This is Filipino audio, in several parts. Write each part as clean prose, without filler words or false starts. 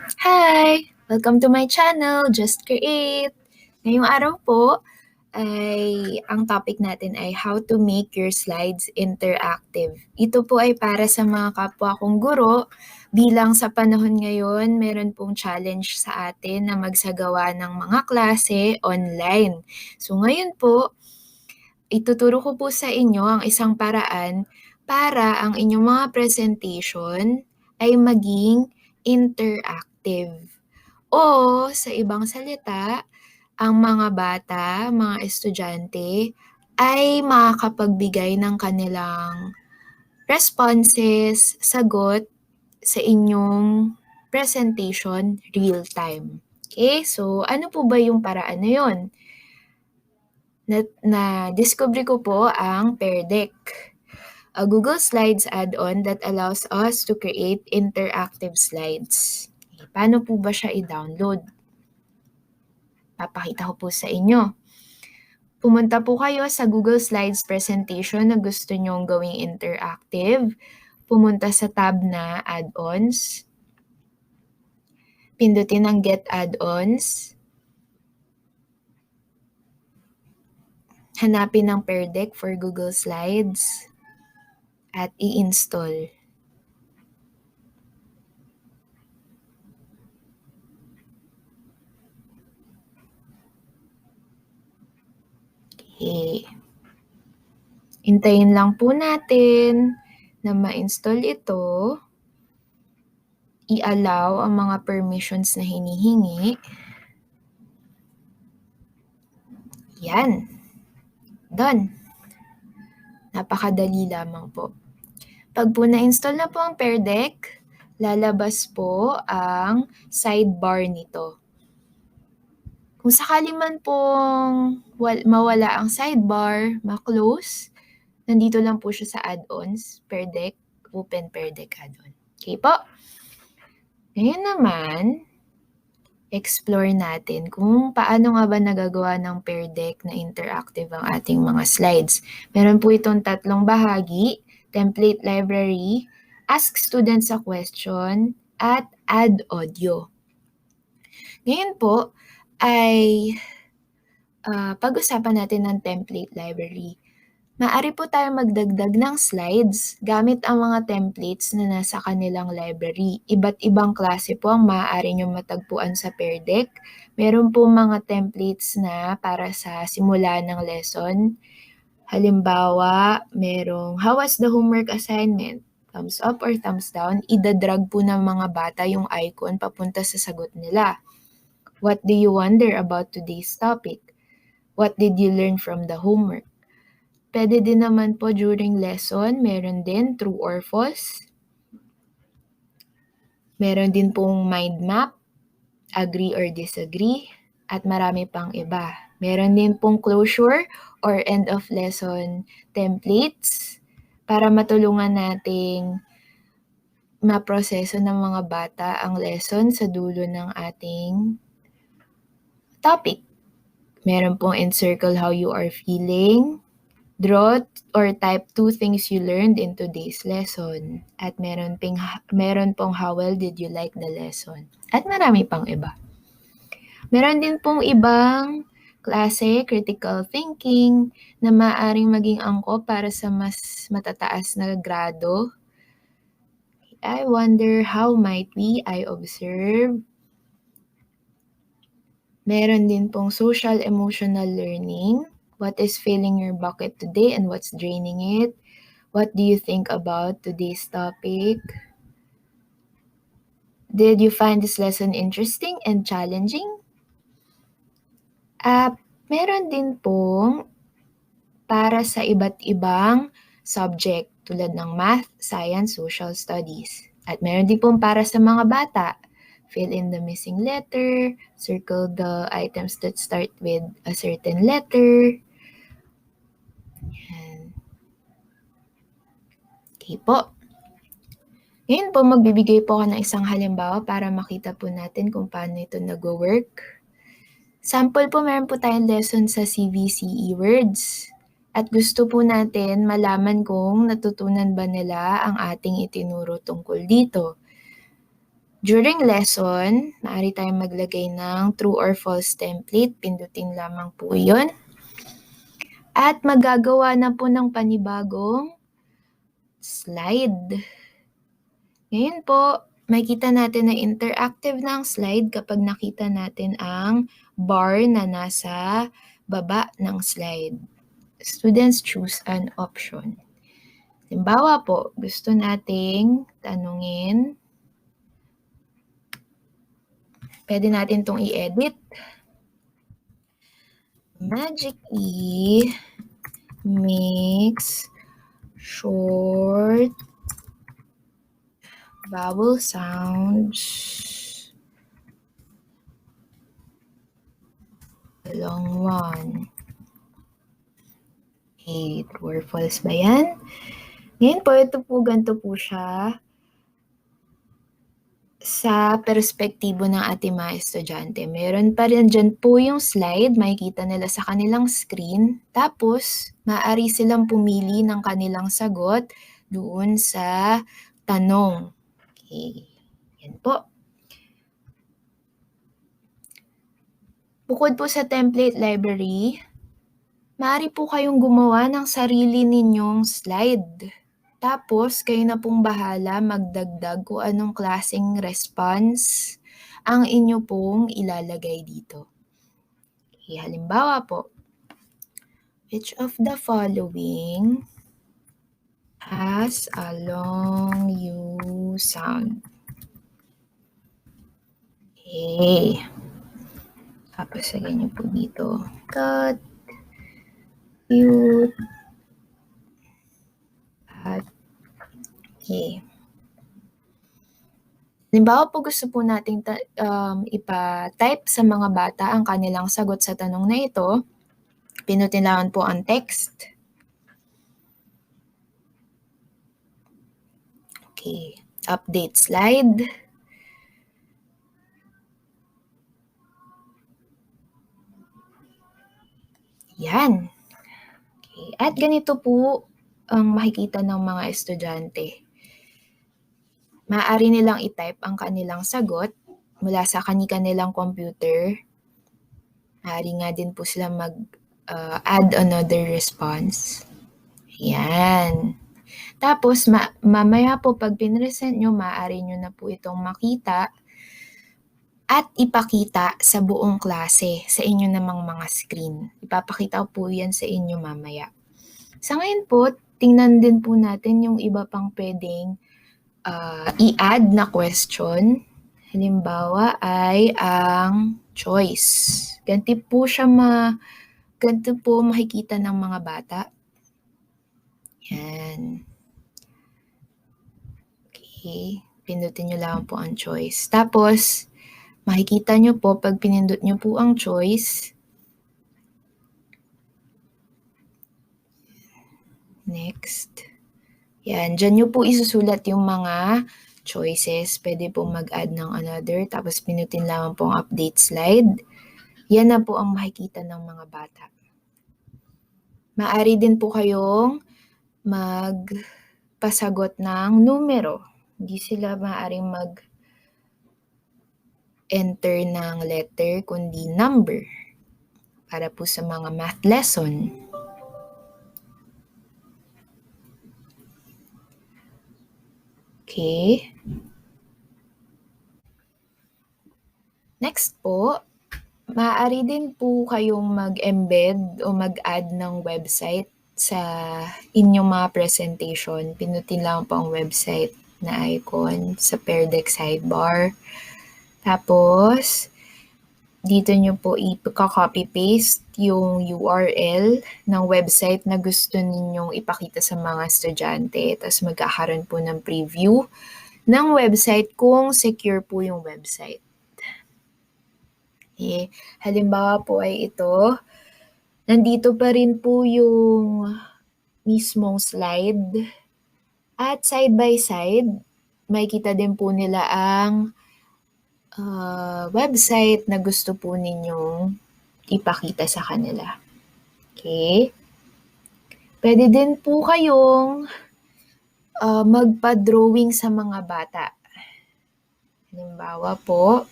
Hi! Welcome to my channel, Just Create! Ngayong araw po ay ang topic natin ay how to make your slides interactive. Ito po ay para sa mga kapwa kong guro bilang sa panahon ngayon meron pong challenge sa atin na magsagawa ng mga klase online. So ngayon po, ituturo ko po sa inyo ang isang paraan para ang inyong mga presentation ay maging interactive. O sa ibang salita, ang mga bata, mga estudyante ay makakapagbigay ng kanilang responses, sagot sa inyong presentation real time. Okay, so ano po ba yung paraan na yun? Na-discover ko po ang Pear Deck, a Google Slides add-on that allows us to create interactive slides. Okay, paano po ba siya i-download? Papakita ko po sa inyo. Pumunta po kayo sa Google Slides presentation na gusto nyong gawing interactive. Pumunta sa tab na Add-ons. Pindutin ang Get Add-ons. Hanapin ang Pear Deck for Google Slides at i-install. Okay. Hintayin lang po natin na ma-install ito. I-allow ang mga permissions na hinihingi. Yan. Done. Napakadali lamang po. Pag po na-install na po ang Pear Deck, lalabas po ang sidebar nito. Kung sakali man pong mawala ang sidebar, ma-close, nandito lang po siya sa add-ons, Pear Deck, Open Pear Deck add-on. Okay po? Ngayon naman, explore natin kung paano nga ba nagagawa ng Pear Deck na interactive ang ating mga slides. Meron po itong tatlong bahagi, template library, ask students a question, at add audio. Ngayon po ay pag-usapan natin ng template library. Maaari po tayo magdagdag ng slides gamit ang mga templates na nasa kanilang library. Iba't ibang klase po ang maaari nyo matagpuan sa Pear Deck. Meron po mga templates na para sa simula ng lesson. Halimbawa, merong how was the homework assignment? Thumbs up or thumbs down? Idadrag po ng mga bata yung icon papunta sa sagot nila. What do you wonder about today's topic? What did you learn from the homework? Pwede din naman po during lesson, meron din true or false. Meron din pong mind map, agree or disagree, at marami pang iba. Meron din pong closure or end of lesson templates para matulungan nating maproseso ng mga bata ang lesson sa dulo ng ating topic. Meron pong encircle how you are feeling, draw or type 2 things you learned in today's lesson. At meron pong how well did you like the lesson. At marami pang iba. Meron din pong ibang klase, critical thinking, na maaaring maging angkop para sa mas matataas na grado. I wonder how might I observe. Meron din pong social emotional learning. What is filling your bucket today and what's draining it? What do you think about today's topic? Did you find this lesson interesting and challenging? Meron din pong para sa iba't ibang subject tulad ng math, science, social studies. At meron din pong para sa mga bata. Fill in the missing letter, circle the items that start with a certain letter. Yan. Okay po. Ngayon po, magbibigay po ako ng isang halimbawa para makita po natin kung paano ito nag-work. Sample po, meron po tayong lesson sa CVCE Words. At gusto po natin malaman kung natutunan ba nila ang ating itinuro tungkol dito. During lesson, maaari tayong maglagay ng true or false template. Pindutin lamang po yun. At magagawa na po ng panibagong slide. Ngayon po, makikita natin na interactive na ang slide kapag nakita natin ang bar na nasa baba ng slide. Students choose an option. Halimbawa po, gusto nating tanungin, pwede natin itong i-edit. Magic E makes short vowel sounds long one. Okay, true or false ba yan? Ngayon po, ito po, ganito po siya sa perspektibo ng ating mga estudyante. Meron pa rin dyan po yung slide, makikita nila sa kanilang screen. Tapos, maaari silang pumili ng kanilang sagot doon sa tanong. Okay, yan po. Bukod po sa template library, maaari po kayong gumawa ng sarili ninyong slide. Tapos, kayo na pong bahala magdagdag kung anong klaseng response ang inyo pong ilalagay dito. Okay, halimbawa po, which of the following has a long U sound? Okay. Tapos, lagyan nyo po dito. Cut, cute, at okay. Halimbawa po gusto po nating ipa-type sa mga bata ang kanilang sagot sa tanong na ito. Pinutin lang po ang text. Okay, update slide. Yan. Okay. At ganito po ang makikita ng mga estudyante. Maaari nilang i-type ang kanilang sagot mula sa kanilang computer. Maaari nga din po sila mag-add another response. Yan. Tapos, mamaya po pag pinresent nyo, maaari nyo na po itong makita at ipakita sa buong klase sa inyo namang mga screen. Ipapakita po yan sa inyo mamaya. Sa ngayon po, tingnan din po natin yung iba pang pwedeng i-add na question. Halimbawa ay ang choice. Ganito po makikita ng mga bata. Yan. Okay, pindutin nyo lang po ang choice. Tapos, makikita nyo po, pag pinindot nyo po ang choice, next. Yan, dyan nyo po isusulat yung mga choices. Pwede po mag-add ng another, tapos pinutin lang po ang update slide. Yan na po ang makikita ng mga bata. Maaari din po kayong magpasagot ng numero. Hindi sila maaaring enter ng letter, kundi number. Para po sa mga math lesson. Okay. Next po, maaari din po kayong mag-embed o mag-add ng website sa inyong mga presentation. Pinutin lang po ang website na icon sa Pear Deck sidebar. Tapos, dito nyo po i-copy-paste yung URL ng website na gusto ninyong ipakita sa mga estudyante. Tapos magkakaroon po ng preview ng website kung secure po yung website. Okay. Halimbawa po ay ito. Nandito pa rin po yung mismong slide. At side by side, makikita din po nila ang website na gusto po ninyong ipakita sa kanila. Okay? Pwede din po kayong magpa-drawing sa mga bata. Halimbawa po,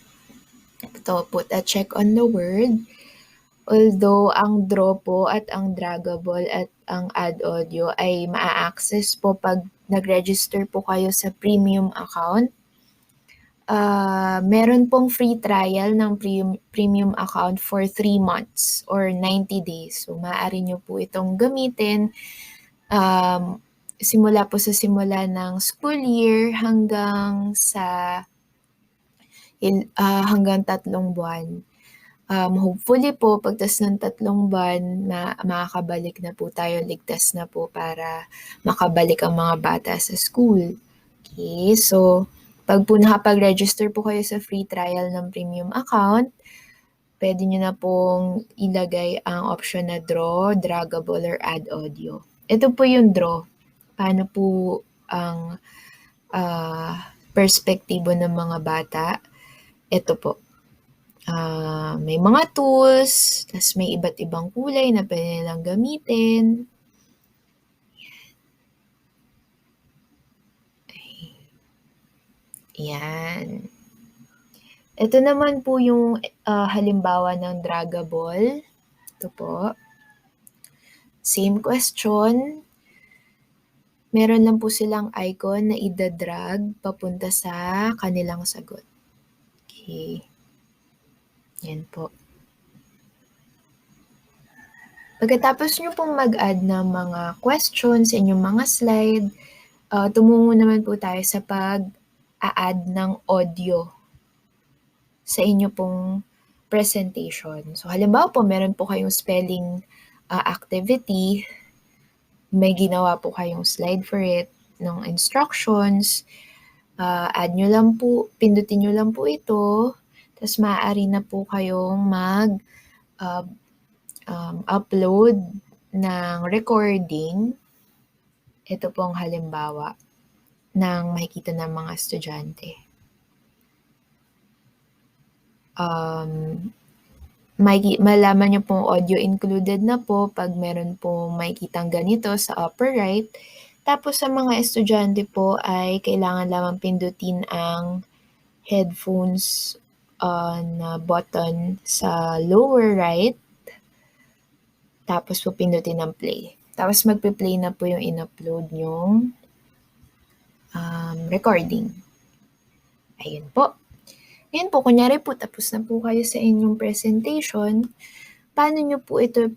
ito, put a check on the word. Although ang draw po at ang draggable at ang add audio ay maa-access po pag nag-register po kayo sa premium account, meron pong free trial ng premium account for 3 months or 90 days. So, maaari nyo po itong gamitin simula po sa simula ng school year hanggang sa hanggang 3 buwan. Hopefully po pagtas ng 3 buwan na makakabalik na po tayo, ligtas na po para makabalik ang mga bata sa school. Okay, so pag po nakapag-register po kayo sa free trial ng premium account, pwede nyo na pong ilagay ang option na draw, draggable, or add audio. Ito po yung draw. Paano po ang perspektibo ng mga bata? Ito po. May mga tools, tas may iba't ibang kulay na pwede nilang gamitin. Yan. Ito naman po yung halimbawa ng draggable. Ito po. Same question. Meron lang po silang icon na ida-drag papunta sa kanilang sagot. Okay. Yan po. Pagkatapos nyo pong mag-add ng mga questions sa inyong mga slide, tumungo naman po tayo sa pag-a-add ng audio sa inyo pong presentation. So, halimbawa po, meron po kayong spelling activity, may ginawa po kayong slide for it, ng instructions, add nyo lang po, pindutin nyo lang po ito, tapos maaari na po kayong upload ng recording. Ito pong halimbawa ng makikita ng mga estudyante. Malaman nyo pong audio included na po pag meron pong makikitang ganito sa upper right. Tapos sa mga estudyante po ay kailangan lamang pindutin ang headphones na button sa lower right. Tapos po pindutin ang play. Tapos magpe-play na po yung in-upload yung recording. Ayun po. Ngayon po, kunyari po, tapos na po kayo sa inyong presentation. Paano nyo po ito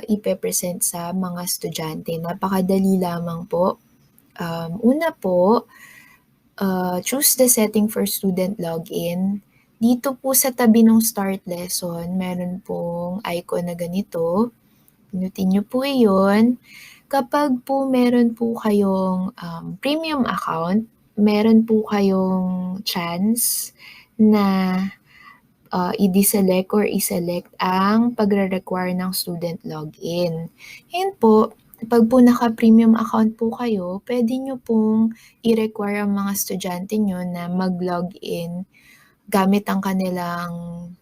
ipe-present sa mga estudyante? Napakadali lamang po. Una po, choose the setting for student login. Dito po sa tabi ng start lesson, meron pong icon na ganito. Pinutin nyo po iyon. Kapag po meron po kayong premium account, meron po kayong chance na i-deselect or i-select ang pagre-require ng student login. Yan po, pag po naka-premium account po kayo, pwede nyo pong i-require ang mga estudyante nyo na mag-login gamit ang kanilang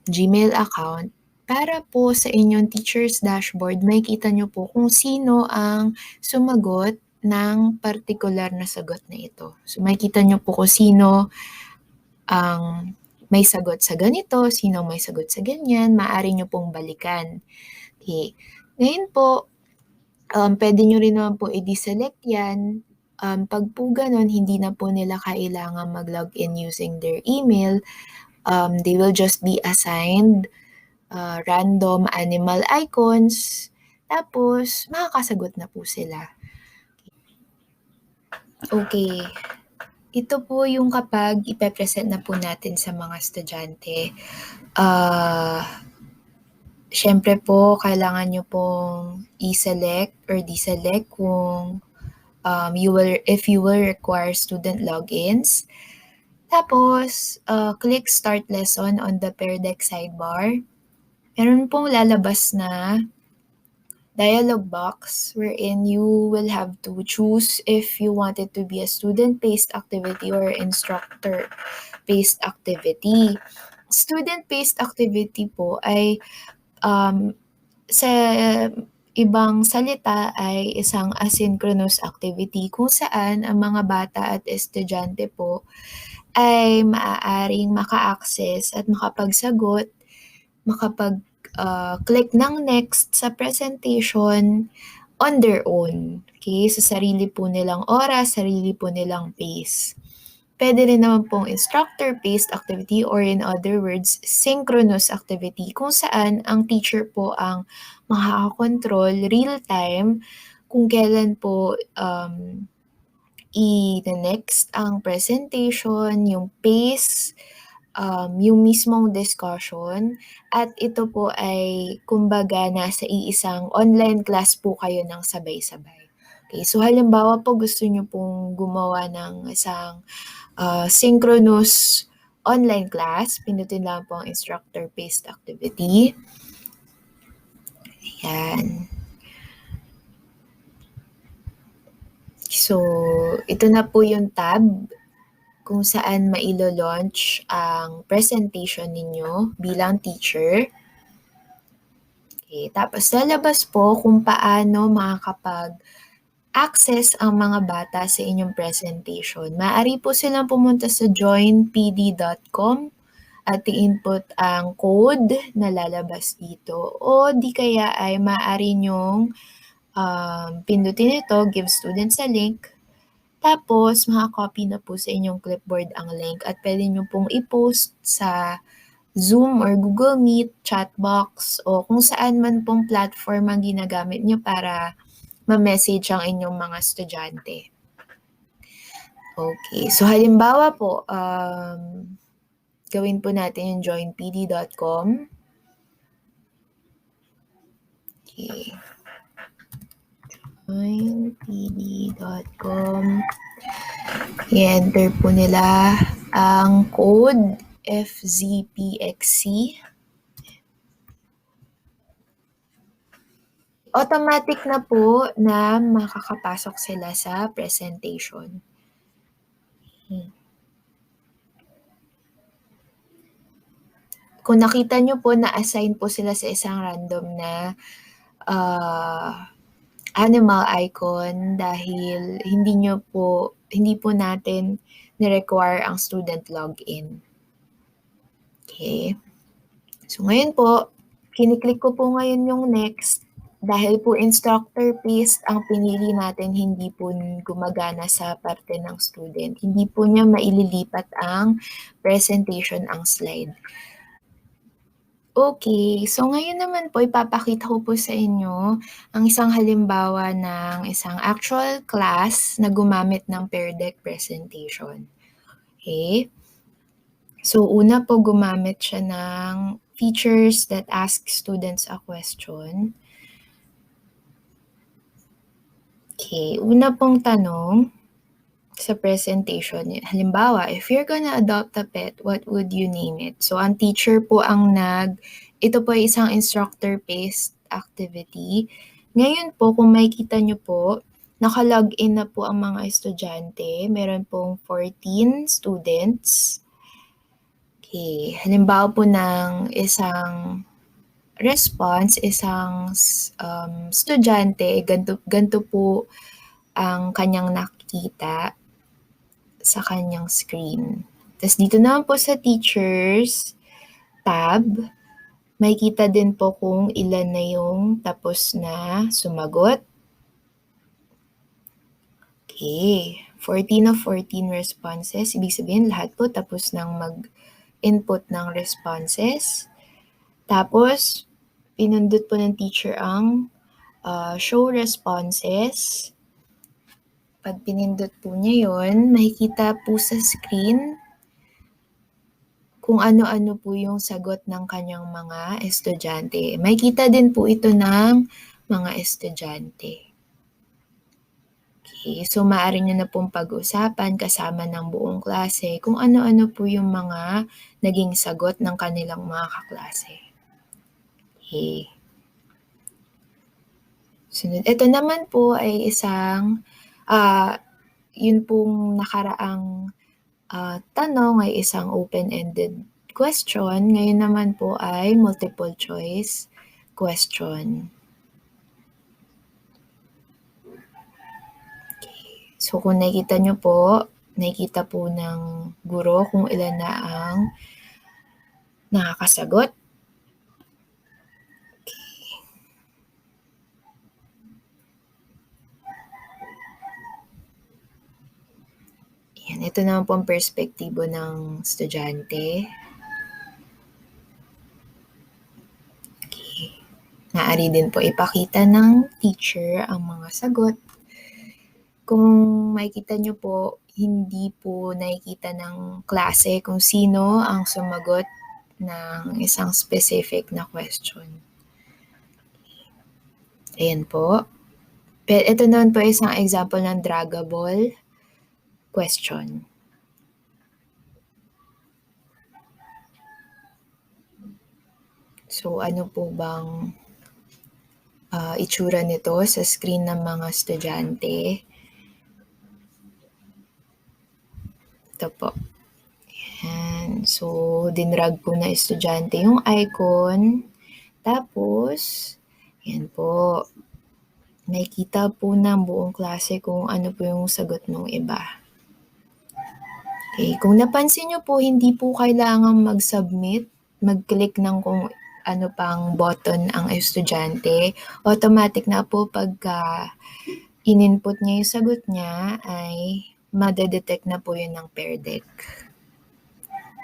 Gmail account para po sa inyong teacher's dashboard, makikita nyo po kung sino ang sumagot ng particular na sagot na ito. So makikita nyo po kung sino ang may sagot sa ganito, sino may sagot sa ganyan, maaari nyo pong balikan. Okay. Ngayon po, pwede nyo rin naman po i-deselect yan. Pag po ganun, hindi na po nila kailangan mag-login using their email. They will just be assigned random animal icons. Tapos, makakasagot na po sila. Okay. Ito po yung kapag ipe-present na po natin sa mga estudyante. Siyempre po, kailangan nyo pong i-select or deselect kung if you will require student logins. Tapos, click Start Lesson on the Pear Deck sidebar. Meron pong lalabas na dialog box wherein you will have to choose if you want it to be a student-based activity or instructor-based activity. Student-based activity po ay sa ibang salita ay isang asynchronous activity kung saan ang mga bata at estudyante po ay maaaring maka-access at makapagsagot, click ng next sa presentation on their own. Okay? Sa sarili po nilang oras, sarili po nilang pace. Pwede rin naman pong instructor-paced activity or in other words, synchronous activity kung saan ang teacher po ang makakakontrol real-time kung kailan po i-next ang presentation, yung pace, yung mismong discussion, at ito po ay kumbaga nasa iisang online class po kayo ng sabay-sabay. Okay, so halimbawa po gusto nyo pong gumawa ng isang synchronous online class, pindutin lang po ang instructor-based activity. Ayan. So, ito na po yung tab kung saan mailo-launch ang presentation ninyo bilang teacher. Okay, tapos lalabas po kung paano makakapag-access ang mga bata sa inyong presentation. Maaari po silang pumunta sa joinpd.com at i-input ang code na lalabas dito. O di kaya ay maaari nyong pindutin ito, give students a link, tapos makakopy na po sa inyong clipboard ang link at pwede nyo pong i-post sa Zoom or Google Meet, chatbox, o kung saan man pong platform ang ginagamit nyo para ma-message ang inyong mga estudyante. Okay, so halimbawa po, gawin po natin yung joinpd.com. Okay. joinpd.com. I-enter po nila ang code FZPXC. Automatic na po na makakapasok sila sa presentation. Kung nakita nyo po, na-assign po sila sa isang random na animal icon dahil hindi po natin ni-require ang student login. Okay. So ngayon po, kiniklik ko po ngayon yung next. Dahil po instructor-based ang pinili natin, hindi po gumagana sa parte ng student. Hindi po niya maililipat ang presentation, ang slide. Okay, so ngayon naman po ipapakita ko po sa inyo ang isang halimbawa ng isang actual class na gumamit ng Pear Deck presentation. Okay? So una po gumamit siya ng features that ask students a question. Okay, una pong tanong sa presentation, halimbawa, if you're gonna adopt a pet, what would you name it? So, ang teacher po ang ito po ay isang instructor-based activity. Ngayon po, kung makikita nyo po, naka-login na po ang mga estudyante. Meron pong 14 students. Okay, halimbawa po ng isang response, isang estudyante, ganito po ang kanyang nakita sa kanyang screen. Tapos dito naman po sa Teachers tab, makikita din po kung ilan na yung tapos na sumagot. Okay, 14 of 14 responses. Ibig sabihin lahat po tapos nang mag-input ng responses. Tapos, pinundot po ng teacher ang show responses. Pag pinindot po niya yun, makikita po sa screen kung ano-ano po yung sagot ng kanyang mga estudyante. Makikita din po ito ng mga estudyante. Okay, so maaari nyo na pong pag-usapan kasama ng buong klase kung ano-ano po yung mga naging sagot ng kanilang mga kaklase. Okay. Sunod. Ito naman po ay isang, yun pong nakaraang tanong ay isang open-ended question. Ngayon naman po ay multiple choice question. Okay. So kung nakikita nyo po, nakikita po ng guro kung ilan na ang nakakasagot. Yan, ito naman po ang perspektibo ng estudyante. Okay. Maaari din po ipakita ng teacher ang mga sagot. Kung makikita nyo po, hindi po nakikita ng klase kung sino ang sumagot ng isang specific na question. Ayan po. Ito naman po isang example ng draggable question. So, ano po bang itsura nito sa screen ng mga estudyante? Ito po. Ayan. So, dinrag po na estudyante yung icon. Tapos, yan po. Makikita po ng buong klase kung ano po yung sagot ng iba. Okay. Kung napansin nyo po, hindi po kailangan mag-submit, mag-click ng kung ano pang button ang estudyante. Automatic na po pagka in-input niya yung sagot niya ay madedetect na po yun ng Pear Deck.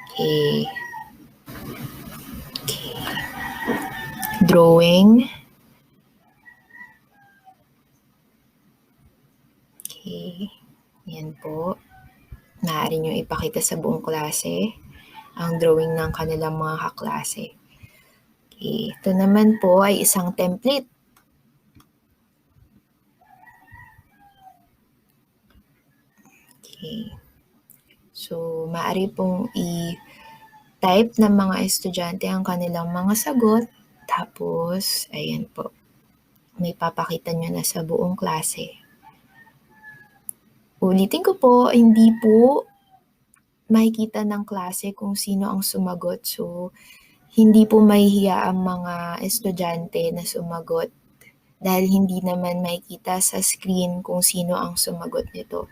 Okay. Drawing. Okay. Yan po. Maaari nyo ipakita sa buong klase ang drawing ng kanilang mga kaklase. Okay. Ito naman po ay isang template. Okay. So, maaari pong i-type ng mga estudyante ang kanilang mga sagot. Tapos, ayan po. May papakita nyo na sa buong klase. Ulitin ko po, hindi po makikita ng klase kung sino ang sumagot. So, hindi po mahihiya ang mga estudyante na sumagot dahil hindi naman makikita sa screen kung sino ang sumagot nito.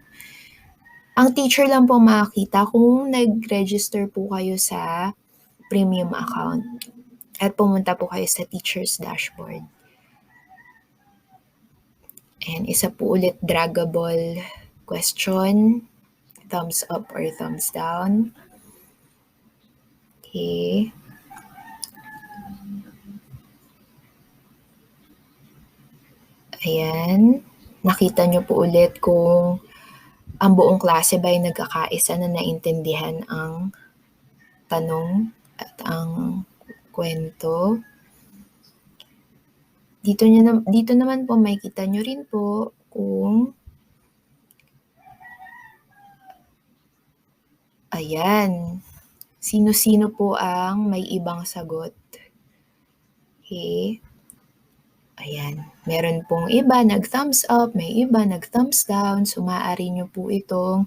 Ang teacher lang po makakita kung nag-register po kayo sa premium account at pumunta po kayo sa teacher's dashboard. And isa po ulit, draggable question, thumbs up or thumbs down. Okay. Ayan. Nakita nyo po ulit kung ang buong klase ba ay nagkakaisa na naintindihan ang tanong at ang kwento. Dito naman po makikita nyo rin po kung ayan, sino-sino po ang may ibang sagot. Okay. Ayan, meron pong iba nag-thumbs up, may iba nag-thumbs down. So, maaari nyo po itong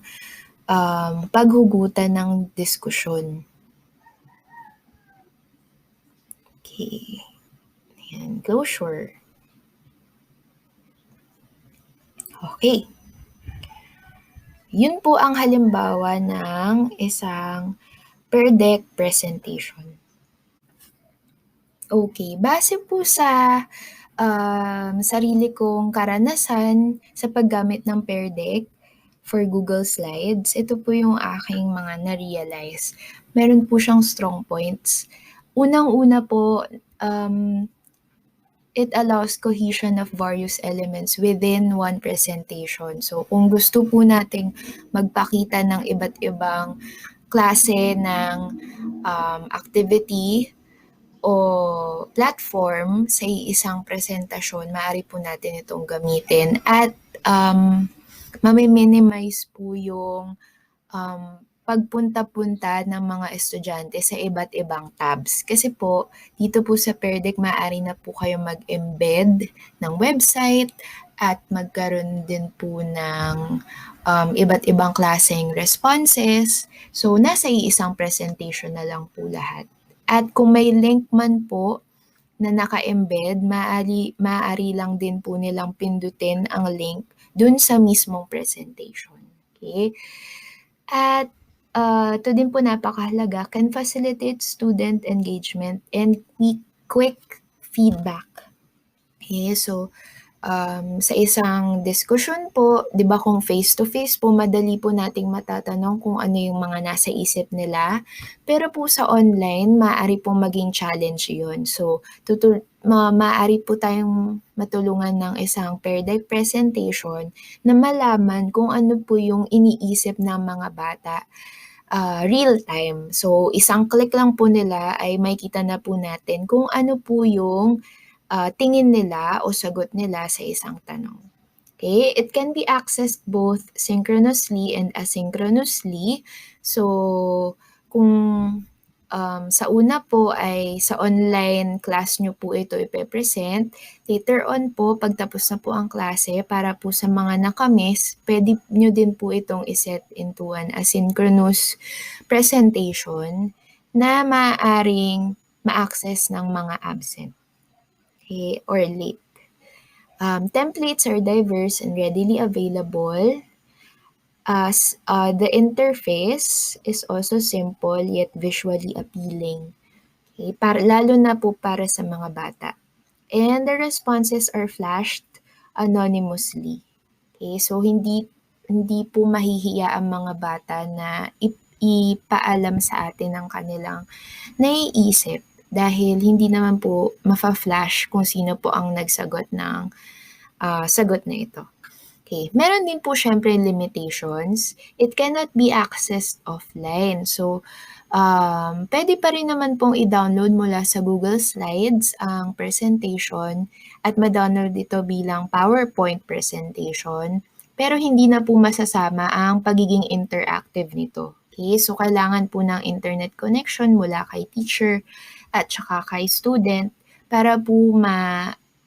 paghugutan ng diskusyon. Okay. Ayan, closure. Okay. Yun po ang halimbawa ng isang Pear Deck presentation. Okay, base po sa sarili kong karanasan sa paggamit ng Pear Deck for Google Slides, ito po yung aking mga na-realize. Meron po siyang strong points. Unang-una po, it allows cohesion of various elements within one presentation. So, kung gusto po nating magpakita ng iba't ibang klase ng activity o platform sa isang presentasyon, maaari po natin itong gamitin at mami-minimize po yung pagpunta-punta ng mga estudyante sa iba't ibang tabs. Kasi po, dito po sa Pear Deck, maaari na po kayo mag-embed ng website at magkaroon din po ng iba't ibang klaseng responses. So, nasa iisang presentation na lang po lahat. At kung may link man po na naka-embed, maaari lang din po nilang pindutin ang link dun sa mismong presentation. Okay? At ito din po napakahalaga, can facilitate student engagement and quick feedback. Okay, so sa isang diskusyon po, 'di ba kung face-to-face po, madali po nating matatanong kung ano yung mga nasa isip nila. Pero po sa online, maaari pong maging challenge yun. So, maaari po tayong matulungan ng isang paired deck presentation na malaman kung ano po yung iniisip ng mga bata real time. So, isang click lang po nila ay makikita na po natin kung ano po yung tingin nila o sagot nila sa isang tanong. Okay? It can be accessed both synchronously and asynchronously. So, kung sa una po ay sa online class nyo po ito ipe-present. Later on po, pagtapos na po ang klase, para po sa mga nakamiss, pwede nyo din po itong iset into an asynchronous presentation na maaaring ma-access ng mga absent, okay, or late. Templates are diverse and readily available, as the interface is also simple yet visually appealing. Okay, lalo na po para sa mga bata. And the responses are flashed anonymously. Okay, so hindi po mahihiya ang mga bata na ipaalam sa atin ang kanilang naiisip dahil hindi naman po mafa-flash kung sino po ang nagsagot ng sagot na ito. Okay, meron din po syempre limitations. It cannot be accessed offline. So, pwede pa rin naman pong i-download mula sa Google Slides ang presentation at ma-download ito bilang PowerPoint presentation, pero hindi na po masasama ang pagiging interactive nito. Okay, so kailangan po ng internet connection mula kay teacher at saka kay student para po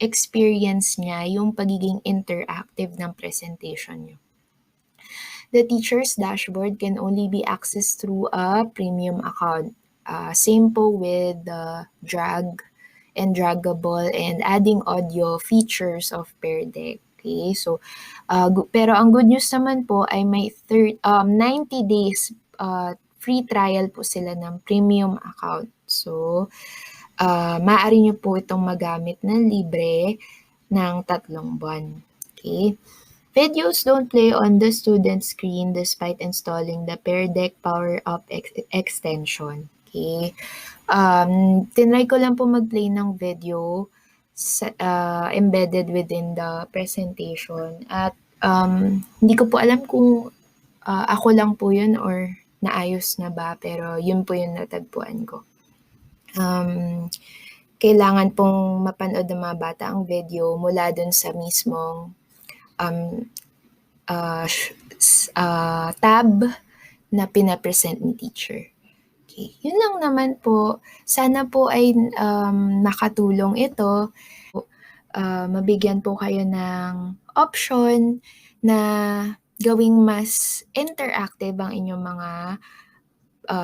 experience niya yung pagiging interactive ng presentation niyo. The teacher's dashboard can only be accessed through a premium account. Same po with the drag and draggable and adding audio features of Pear Deck. Okay, so pero ang good news naman po ay may 90 days free trial po sila ng premium account. So, maaari niyo po itong magamit ng libre ng 3 buwan. Okay? Videos don't play on the student screen despite installing the Pear Deck Power Up extension. Okay? Tinry ko lang po mag-play ng video embedded within the presentation at hindi ko po alam kung ako lang po yun or naayos na ba, pero yun po yung natagpuan ko. Kailangan pong mapanood ng mga bata ang video mula dun sa mismong tab na pinapresent ni teacher. Okay, yun lang naman po. Sana po ay nakatulong ito. Mabigyan po kayo ng option na gawing mas interactive ang inyong mga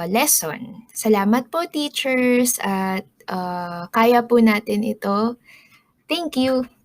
lesson. Salamat po teachers at kaya po natin ito. Thank you!